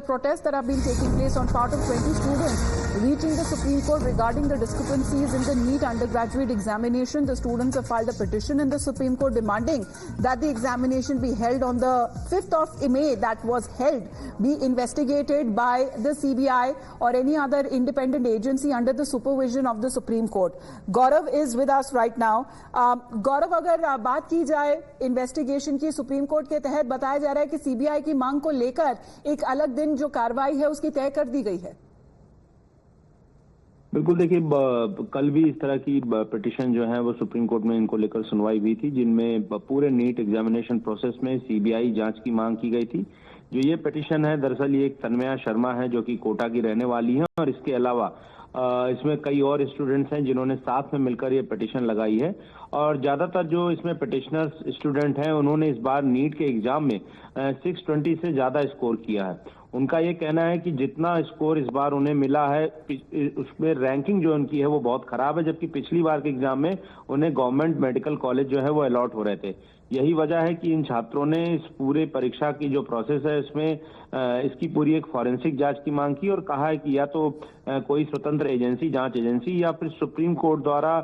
protests that have been taking place on part of 20 students reaching the Supreme Court regarding the discrepancies in the NEET undergraduate examination. The students have filed a petition in the Supreme Court demanding that the examination be held on the 5th of May that was held be investigated by the CBI or any other independent agency under the supervision of the Supreme Court. Gaurav is with us right now. Gaurav, अगर बात की जाए investigation की, supreme court के तहत बताया जा रहा है कि सीबीआई की मांग को लेकर एक अलग दिन जो कार्रवाई है उसकी तय कर दी गई है। बिल्कुल, देखिए कल भी इस तरह की पिटीशन जो है वो सुप्रीम कोर्ट में इनको लेकर सुनवाई हुई थी, जिनमें पूरे नीट एग्जामिनेशन प्रोसेस में सीबीआई जांच की मांग की गई थी। जो ये पिटीशन है दरअसल ये एक तन्मया शर्मा है जो कि कोटा की रहने वाली है और इसके अलावा इसमें कई और स्टूडेंट्स हैं जिन्होंने साथ में मिलकर ये पिटीशन लगाई है। और ज्यादातर जो इसमें पिटिशनर्स स्टूडेंट हैं उन्होंने इस बार नीट के एग्जाम में 620 से ज्यादा स्कोर किया है। उनका ये कहना है कि जितना स्कोर इस बार उन्हें मिला है उसमें रैंकिंग जो उनकी है वो बहुत खराब है, जबकि पिछली बार के एग्जाम में उन्हें गवर्नमेंट मेडिकल कॉलेज जो है वो अलॉट हो रहे थे। यही वजह है कि इन छात्रों ने इस पूरे परीक्षा की जो प्रोसेस है इसमें इसकी पूरी एक फॉरेंसिक जांच की मांग की और कहा है कि या तो कोई स्वतंत्र एजेंसी, जांच एजेंसी या फिर सुप्रीम कोर्ट द्वारा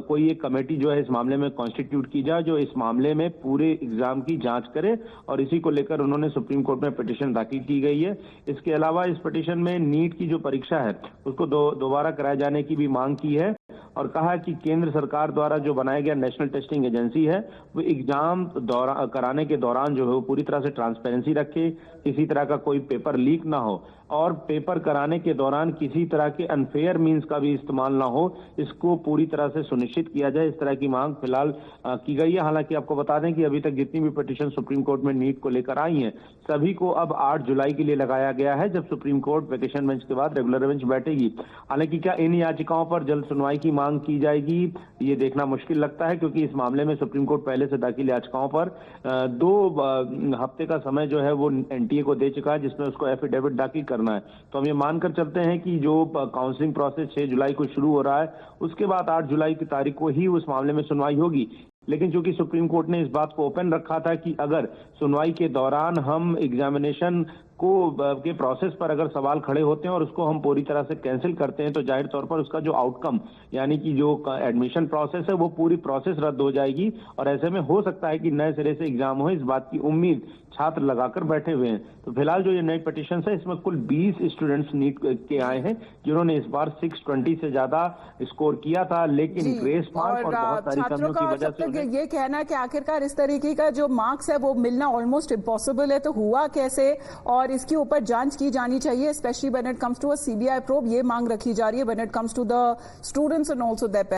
कोई एक कमेटी जो है इस मामले में कॉन्स्टिट्यूट की जाए जो इस मामले में पूरे एग्जाम की जांच करे, और इसी को लेकर उन्होंने सुप्रीम कोर्ट में पिटीशन दाखिल की गई है। इसके अलावा इस पिटीशन में नीट की जो परीक्षा है उसको दोबारा कराए जाने की भी मांग की है और कहा कि केंद्र सरकार द्वारा जो बनाया गया नेशनल टेस्टिंग एजेंसी है वो एग्जाम कराने के दौरान जो है वो पूरी तरह से ट्रांसपेरेंसी रखे, किसी तरह का कोई पेपर लीक ना हो और पेपर कराने के दौरान किसी तरह के अनफेयर मींस का भी इस्तेमाल ना हो, इसको पूरी तरह से सुनिश्चित किया जाए। इस तरह की मांग फिलहाल की गई है। हालांकि आपको बता दें कि अभी तक जितनी भी पिटीशन सुप्रीम कोर्ट में नीट को लेकर आई हैं सभी को अब 8 जुलाई के लिए लगाया गया है, जब सुप्रीम कोर्ट वेकेशन बेंच के बाद रेगुलर बेंच बैठेगी। हालांकि क्या इन याचिकाओं पर जल्द सुनवाई की मांग की जाएगी ये देखना मुश्किल लगता है, क्योंकि इस मामले में सुप्रीम कोर्ट पहले से दाखिल याचिकाओं पर 2 हफ्ते का समय जो है वो एनटीए को दे चुका है, जिसमें उसको एफिडेविट दाखिल करना है। तो हम ये मानकर चलते हैं कि जो काउंसलिंग प्रोसेस 6 जुलाई को शुरू हो रहा है उसके बाद 8 जुलाई की तारीख को ही उस मामले में सुनवाई होगी। लेकिन चूंकि सुप्रीम कोर्ट ने इस बात को ओपन रखा था कि अगर सुनवाई के दौरान हम एग्जामिनेशन के प्रोसेस पर अगर सवाल खड़े होते हैं और उसको हम पूरी तरह से कैंसिल करते हैं तो जाहिर तौर पर उसका जो आउटकम यानी कि जो एडमिशन प्रोसेस है वो पूरी प्रोसेस रद्द हो जाएगी और ऐसे में हो सकता है कि नए सिरे से एग्जाम हो, इस बात की उम्मीद छात्र लगाकर बैठे हुए हैं। तो फिलहाल जो ये नई पिटीशन है इसमें कुल 20 स्टूडेंट्स नीट के आए हैं जिन्होंने इस बार 620 से ज्यादा स्कोर किया था, लेकिन ग्रेस मार्क और बहुत सारी कमियों की वजह से ये कहना है कि आखिरकार इस तरीके का जो मार्क्स है वो मिलना ऑलमोस्ट इम्पॉसिबल है, तो हुआ कैसे और इसके ऊपर जांच की जानी चाहिए, specially when it comes to a CBI probe. ये मांग रखी जा रही है when it comes to the students and also there